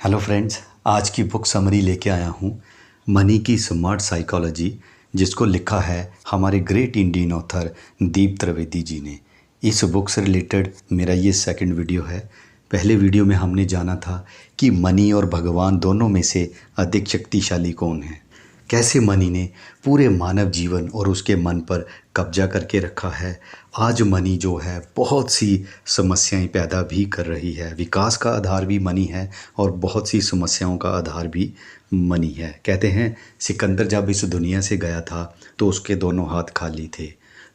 Hello friends, आज की book summary लेके आया हूँ मनी की स्मार्ट साइकोलॉजी, जिसको लिखा है हमारे ग्रेट इंडियन ऑथर दीप त्रिवेदी जी ने। इस बुक से रिलेटेड मेरा ये सेकंड वीडियो है। पहले वीडियो में हमने जाना था कि मनी और भगवान दोनों में से अधिक शक्तिशाली कौन है, कैसे मनी ने पूरे मानव जीवन और उसके मन पर कब्जा करके रखा है। आज मनी जो है बहुत सी समस्याएं पैदा भी कर रही है। विकास का आधार भी मनी है और बहुत सी समस्याओं का आधार भी मनी है। कहते हैं सिकंदर जब इस दुनिया से गया था तो उसके दोनों हाथ खाली थे।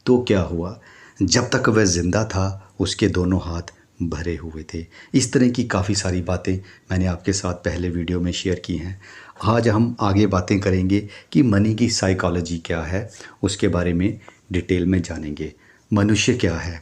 तो क्या हुआ, जब तक वह ज़िंदा था उसके दोनों हाथ भरे हुए थे। इस तरह की काफ़ी सारी बातें मैंने आपके साथ पहले वीडियो में शेयर की हैं। आज हम आगे बातें करेंगे कि मनी की साइकोलॉजी क्या है, उसके बारे में डिटेल में जानेंगे। मनुष्य क्या है?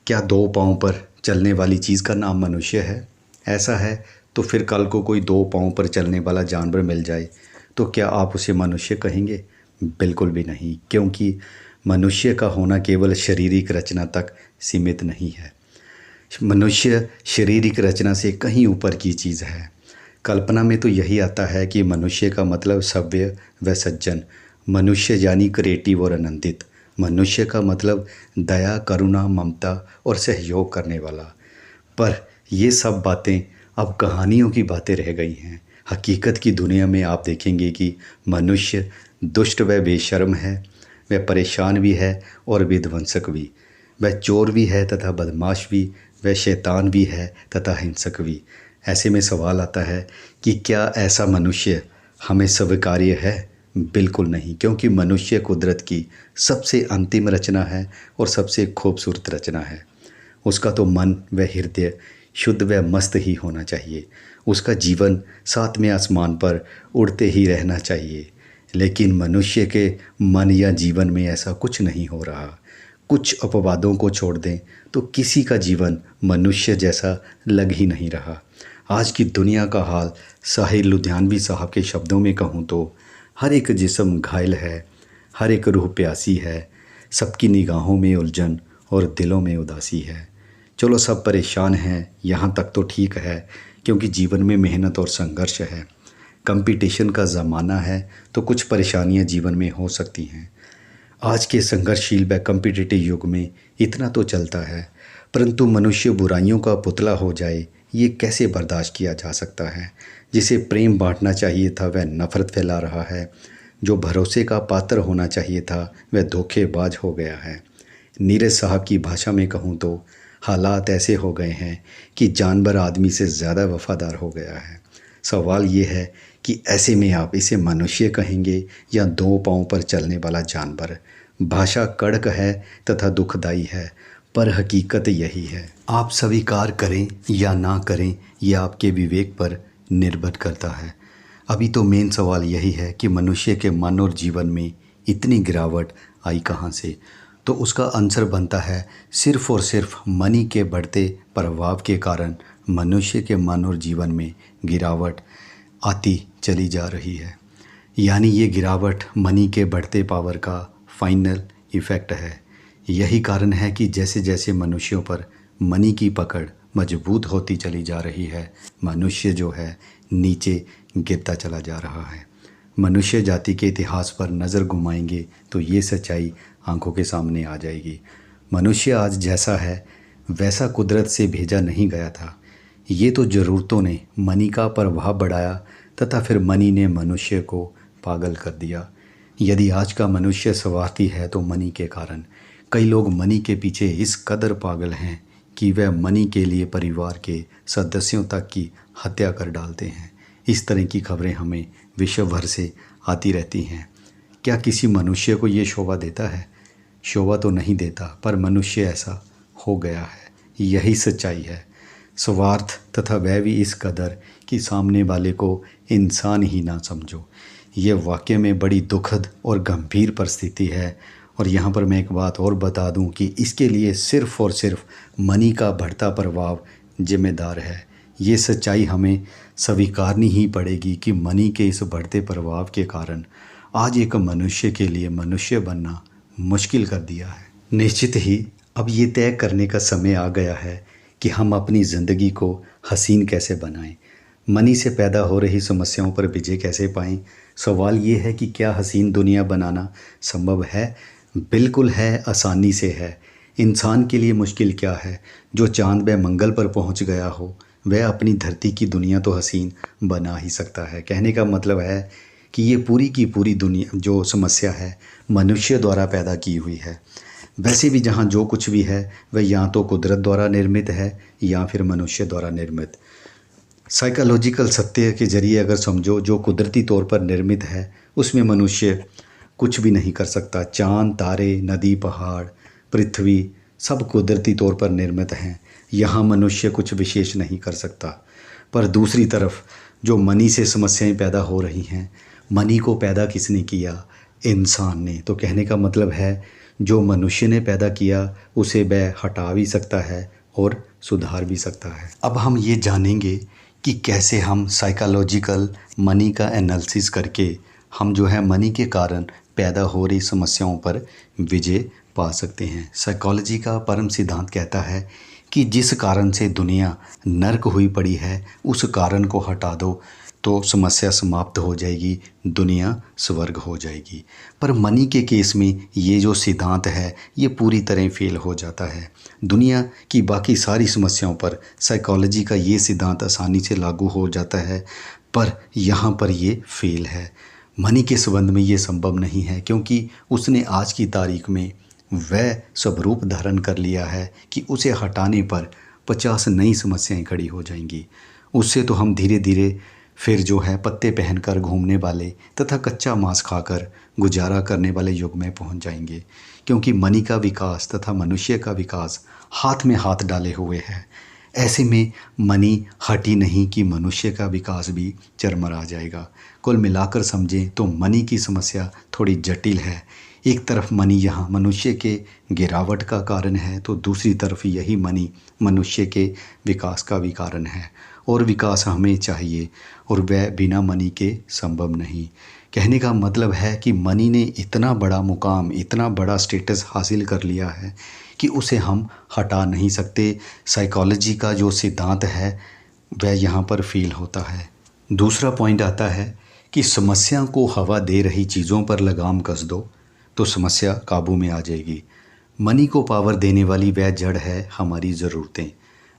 क्या दो पाँव पर चलने वाली चीज़ का नाम मनुष्य है? ऐसा है तो फिर कल को कोई दो पाँव पर चलने वाला जानवर मिल जाए तो क्या आप उसे मनुष्य कहेंगे? बिल्कुल भी नहीं, क्योंकि मनुष्य का होना केवल शारीरिक रचना तक सीमित नहीं है। मनुष्य शारीरिक रचना से कहीं ऊपर की चीज़ है। कल्पना में तो यही आता है कि मनुष्य का मतलब सभ्य व सज्जन, मनुष्य यानी क्रिएटिव और आनंदित, मनुष्य का मतलब दया, करुणा, ममता और सहयोग करने वाला। पर ये सब बातें अब कहानियों की बातें रह गई हैं। हकीकत की दुनिया में आप देखेंगे कि मनुष्य दुष्ट व बेशर्म है, वह परेशान भी है और विध्वंसक भी। वह चोर भी है तथा बदमाश भी, वह शैतान भी है तथा हिंसक भी। ऐसे में सवाल आता है कि क्या ऐसा मनुष्य हमें स्वीकार्य है? बिल्कुल नहीं, क्योंकि मनुष्य कुदरत की सबसे अंतिम रचना है और सबसे खूबसूरत रचना है। उसका तो मन व हृदय शुद्ध व मस्त ही होना चाहिए। उसका जीवन सातवें आसमान पर उड़ते ही रहना चाहिए। लेकिन मनुष्य के मन या जीवन में ऐसा कुछ नहीं हो रहा। कुछ अपवादों को छोड़ दें तो किसी का जीवन मनुष्य जैसा लग ही नहीं रहा। आज की दुनिया का हाल साहिर लुधियानवी साहब के शब्दों में कहूँ तो हर एक जिस्म घायल है, हर एक रूह प्यासी है, सबकी निगाहों में उलझन और दिलों में उदासी है। चलो सब परेशान हैं, यहाँ तक तो ठीक है, क्योंकि जीवन में मेहनत और संघर्ष है। कंपटीशन का ज़माना है तो कुछ परेशानियाँ जीवन में हो सकती हैं। आज के संघर्षशील व कम्पिटिटिव युग में इतना तो चलता है, परंतु मनुष्य बुराइयों का पुतला हो जाए ये कैसे बर्दाश्त किया जा सकता है? जिसे प्रेम बांटना चाहिए था वह नफ़रत फैला रहा है, जो भरोसे का पात्र होना चाहिए था वह धोखेबाज हो गया है। नीरज साहब की भाषा में कहूँ तो हालात ऐसे हो गए हैं कि जानवर आदमी से ज़्यादा वफ़ादार हो गया है। सवाल ये है कि ऐसे में आप इसे मनुष्य कहेंगे या दो पाँव पर चलने वाला जानवर? भाषा कड़क है तथा दुखदाई है, पर हकीकत यही है। आप स्वीकार करें या ना करें ये आपके विवेक पर निर्भर करता है। अभी तो मेन सवाल यही है कि मनुष्य के मन और जीवन में इतनी गिरावट आई कहाँ से? तो उसका आंसर बनता है सिर्फ़ और सिर्फ मनी के बढ़ते प्रभाव के कारण मनुष्य के मन और जीवन में गिरावट आती चली जा रही है। यानी ये गिरावट मनी के बढ़ते पावर का फाइनल इफ़ेक्ट है। यही कारण है कि जैसे जैसे मनुष्यों पर मनी की पकड़ मजबूत होती चली जा रही है, मनुष्य जो है नीचे गिरता चला जा रहा है। मनुष्य जाति के इतिहास पर नज़र घुमाएंगे तो ये सच्चाई आंखों के सामने आ जाएगी। मनुष्य आज जैसा है वैसा कुदरत से भेजा नहीं गया था। ये तो ज़रूरतों ने मनी का प्रभाव बढ़ाया तथा फिर मनी ने मनुष्य को पागल कर दिया। यदि आज का मनुष्य स्वार्थी है तो मनी के कारण। कई लोग मनी के पीछे इस कदर पागल हैं कि वह मनी के लिए परिवार के सदस्यों तक की हत्या कर डालते हैं। इस तरह की खबरें हमें विश्व भर से आती रहती हैं। क्या किसी मनुष्य को ये शोभा देता है? शोभा तो नहीं देता, पर मनुष्य ऐसा हो गया है। यही सच्चाई है। स्वार्थ तथा वह भी इस कदर कि सामने वाले को इंसान ही ना समझो। ये वाकई में बड़ी दुखद और गंभीर परिस्थिति है। और यहाँ पर मैं एक बात और बता दूं कि इसके लिए सिर्फ़ और सिर्फ मनी का बढ़ता प्रभाव जिम्मेदार है। ये सच्चाई हमें स्वीकारनी ही पड़ेगी कि मनी के इस बढ़ते प्रभाव के कारण आज एक मनुष्य के लिए मनुष्य बनना मुश्किल कर दिया है। निश्चित ही अब ये तय करने का समय आ गया है कि हम अपनी ज़िंदगी को हसीन कैसे बनाएं। मनी से पैदा हो रही समस्याओं पर विजय कैसे पाएं? सवाल ये है कि क्या हसीन दुनिया बनाना संभव है? बिल्कुल है, आसानी से है। इंसान के लिए मुश्किल क्या है? जो चांद व मंगल पर पहुंच गया हो वह अपनी धरती की दुनिया तो हसीन बना ही सकता है। कहने का मतलब है कि ये पूरी की पूरी दुनिया जो समस्या है मनुष्य द्वारा पैदा की हुई है। वैसे भी जहाँ जो कुछ भी है वह या तो कुदरत द्वारा निर्मित है या फिर मनुष्य द्वारा निर्मित। साइकोलॉजिकल सत्य के जरिए अगर समझो, जो कुदरती तौर पर निर्मित है उसमें मनुष्य कुछ भी नहीं कर सकता। चांद, तारे, नदी, पहाड़, पृथ्वी सब कुदरती तौर पर निर्मित हैं। यहाँ मनुष्य कुछ विशेष नहीं कर सकता। पर दूसरी तरफ जो मनी से समस्याएं पैदा हो रही हैं, मनी को पैदा किसने किया? इंसान ने। तो कहने का मतलब है जो मनुष्य ने पैदा किया उसे वह हटा भी सकता है और सुधार भी सकता है। अब हम ये जानेंगे कि कैसे हम साइकोलॉजिकल मनी का एनालिसिस करके हम जो है मनी के कारण पैदा हो रही समस्याओं पर विजय पा सकते हैं। साइकोलॉजी का परम सिद्धांत कहता है कि जिस कारण से दुनिया नर्क हुई पड़ी है उस कारण को हटा दो तो समस्या समाप्त हो जाएगी, दुनिया स्वर्ग हो जाएगी। पर मनी के केस में ये जो सिद्धांत है ये पूरी तरह फेल हो जाता है। दुनिया की बाकी सारी समस्याओं पर साइकोलॉजी का ये सिद्धांत आसानी से लागू हो जाता है, पर यहाँ पर ये फेल है। मनी के संबंध में ये संभव नहीं है क्योंकि उसने आज की तारीख में वह स्वरूप धारण कर लिया है कि उसे हटाने पर 50 नई समस्याएं खड़ी हो जाएंगी। उससे तो हम धीरे धीरे फिर जो है पत्ते पहनकर घूमने वाले तथा कच्चा मांस खाकर गुजारा करने वाले युग में पहुंच जाएंगे, क्योंकि मनी का विकास तथा मनुष्य का विकास हाथ में हाथ डाले हुए है। ऐसे में मनी हटी नहीं कि मनुष्य का विकास भी चरमरा जाएगा। कुल मिलाकर समझें तो मनी की समस्या थोड़ी जटिल है। एक तरफ मनी यहाँ मनुष्य के गिरावट का कारण है तो दूसरी तरफ यही मनी मनुष्य के विकास का भी कारण है, और विकास हमें चाहिए और वह बिना मनी के संभव नहीं। कहने का मतलब है कि मनी ने इतना बड़ा मुकाम, इतना बड़ा स्टेटस हासिल कर लिया है कि उसे हम हटा नहीं सकते। साइकोलॉजी का जो सिद्धांत है वह यहाँ पर फेल होता है। दूसरा पॉइंट आता है कि समस्या को हवा दे रही चीज़ों पर लगाम कस दो तो समस्या काबू में आ जाएगी। मनी को पावर देने वाली वह जड़ है हमारी ज़रूरतें।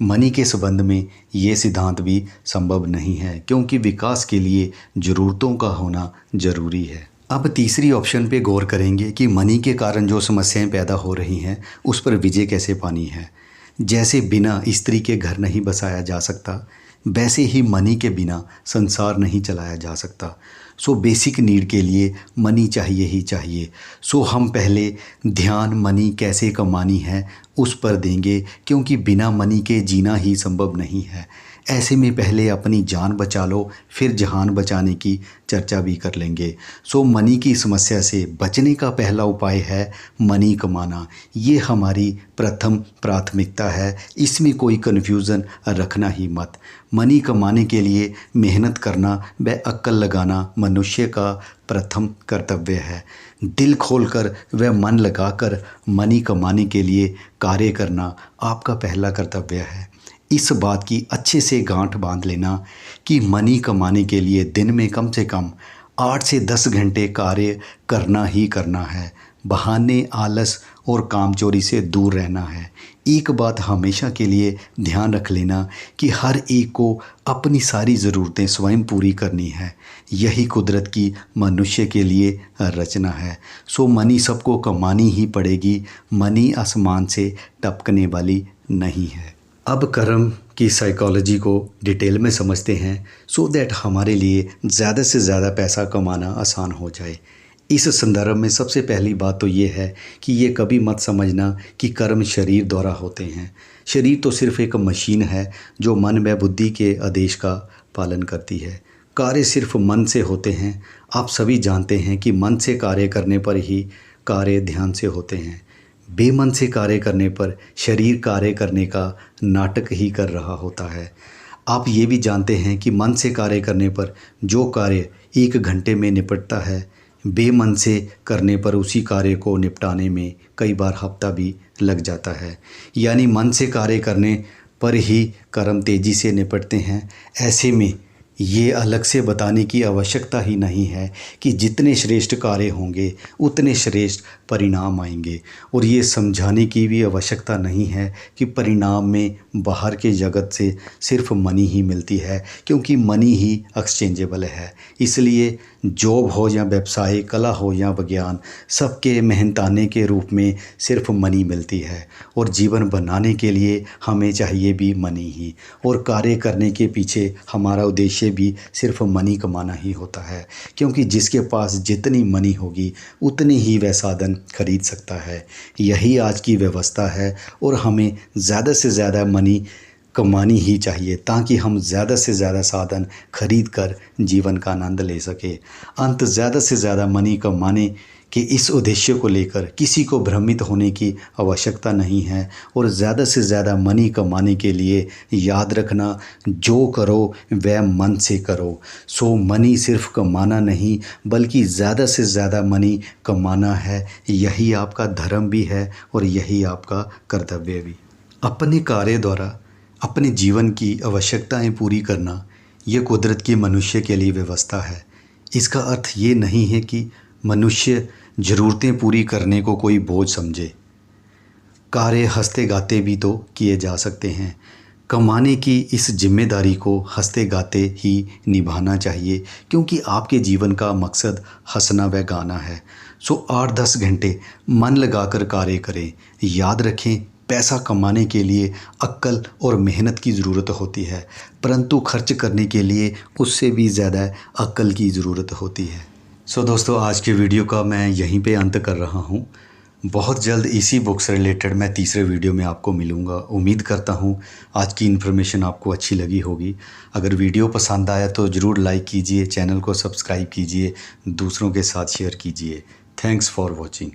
मनी के संबंध में ये सिद्धांत भी संभव नहीं है क्योंकि विकास के लिए ज़रूरतों का होना ज़रूरी है। अब तीसरी ऑप्शन पे गौर करेंगे कि मनी के कारण जो समस्याएं पैदा हो रही हैं उस पर विजय कैसे पानी है। जैसे बिना स्त्री के घर नहीं बसाया जा सकता, वैसे ही मनी के बिना संसार नहीं चलाया जा सकता। सो बेसिक नीड के लिए मनी चाहिए ही चाहिए। सो हम पहले ध्यान मनी कैसे कमानी है उस पर देंगे, क्योंकि बिना मनी के जीना ही संभव नहीं है। ऐसे में पहले अपनी जान बचा लो, फिर जहान बचाने की चर्चा भी कर लेंगे। सो मनी की समस्या से बचने का पहला उपाय है मनी कमाना। ये हमारी प्रथम प्राथमिकता है, इसमें कोई कन्फ्यूज़न रखना ही मत। मनी कमाने के लिए मेहनत करना व अक्ल लगाना मनुष्य का प्रथम कर्तव्य है। दिल खोलकर व मन लगाकर मनी कमाने के लिए कार्य करना आपका पहला कर्तव्य है। इस बात की अच्छे से गांठ बांध लेना कि मनी कमाने के लिए दिन में कम से कम 8 से 10 घंटे कार्य करना ही करना है। बहाने, आलस और कामचोरी से दूर रहना है। एक बात हमेशा के लिए ध्यान रख लेना कि हर एक को अपनी सारी ज़रूरतें स्वयं पूरी करनी है। यही कुदरत की मनुष्य के लिए रचना है। सो मनी सबको कमानी ही पड़ेगी। मनी आसमान से टपकने वाली नहीं है। अब कर्म की साइकोलॉजी को डिटेल में समझते हैं सो दैट हमारे लिए ज़्यादा से ज़्यादा पैसा कमाना आसान हो जाए। इस संदर्भ में सबसे पहली बात तो ये है कि ये कभी मत समझना कि कर्म शरीर द्वारा होते हैं। शरीर तो सिर्फ एक मशीन है जो मन व बुद्धि के आदेश का पालन करती है। कार्य सिर्फ मन से होते हैं। आप सभी जानते हैं कि मन से कार्य करने पर ही कार्य ध्यान से होते हैं। बेमन से कार्य करने पर शरीर कार्य करने का नाटक ही कर रहा होता है। आप ये भी जानते हैं कि मन से कार्य करने पर जो कार्य 1 घंटे में निपटता है, बेमन से करने पर उसी कार्य को निपटाने में कई बार हफ्ता भी लग जाता है। यानी मन से कार्य करने पर ही कर्म तेज़ी से निपटते हैं। ऐसे में ये अलग से बताने की आवश्यकता ही नहीं है कि जितने श्रेष्ठ कार्य होंगे उतने श्रेष्ठ परिणाम आएंगे, और ये समझाने की भी आवश्यकता नहीं है कि परिणाम में बाहर के जगत से सिर्फ मनी ही मिलती है, क्योंकि मनी ही एक्सचेंजेबल है। इसलिए जॉब हो या व्यवसाय, कला हो या विज्ञान, सबके मेहनताने के रूप में सिर्फ मनी मिलती है, और जीवन बनाने के लिए हमें चाहिए भी मनी ही, और कार्य करने के पीछे हमारा उद्देश्य भी सिर्फ मनी कमाना ही होता है, क्योंकि जिसके पास जितनी मनी होगी उतनी ही वह साधन खरीद सकता है। यही आज की व्यवस्था है, और हमें ज़्यादा से ज़्यादा मनी कमानी ही चाहिए ताकि हम ज़्यादा से ज़्यादा साधन खरीद कर जीवन का आनंद ले सके। अंत ज़्यादा से ज़्यादा मनी कमाने के इस उद्देश्य को लेकर किसी को भ्रमित होने की आवश्यकता नहीं है, और ज़्यादा से ज़्यादा मनी कमाने के लिए याद रखना, जो करो वह मन से करो। सो मनी सिर्फ कमाना नहीं बल्कि ज़्यादा से ज़्यादा मनी कमाना है। यही आपका धर्म भी है और यही आपका कर्तव्य भी। अपने कार्य द्वारा अपने जीवन की आवश्यकताएं पूरी करना, यह कुदरत की मनुष्य के लिए व्यवस्था है। इसका अर्थ ये नहीं है कि मनुष्य ज़रूरतें पूरी करने को कोई बोझ समझे। कार्य हंसते गाते भी तो किए जा सकते हैं। कमाने की इस जिम्मेदारी को हंसते गाते ही निभाना चाहिए, क्योंकि आपके जीवन का मकसद हंसना व गाना है। सो 8-10 घंटे मन लगाकर कार्य करें। याद रखें, पैसा कमाने के लिए अक्ल और मेहनत की ज़रूरत होती है, परंतु खर्च करने के लिए उससे भी ज़्यादा अक्ल की ज़रूरत होती है। सो दोस्तों, आज के वीडियो का मैं यहीं पे अंत कर रहा हूँ। बहुत जल्द इसी बुक से रिलेटेड मैं तीसरे वीडियो में आपको मिलूँगा। उम्मीद करता हूँ आज की इन्फॉर्मेशन आपको अच्छी लगी होगी। अगर वीडियो पसंद आया तो ज़रूर लाइक कीजिए, चैनल को सब्सक्राइब कीजिए, दूसरों के साथ शेयर कीजिए। Thanks for watching.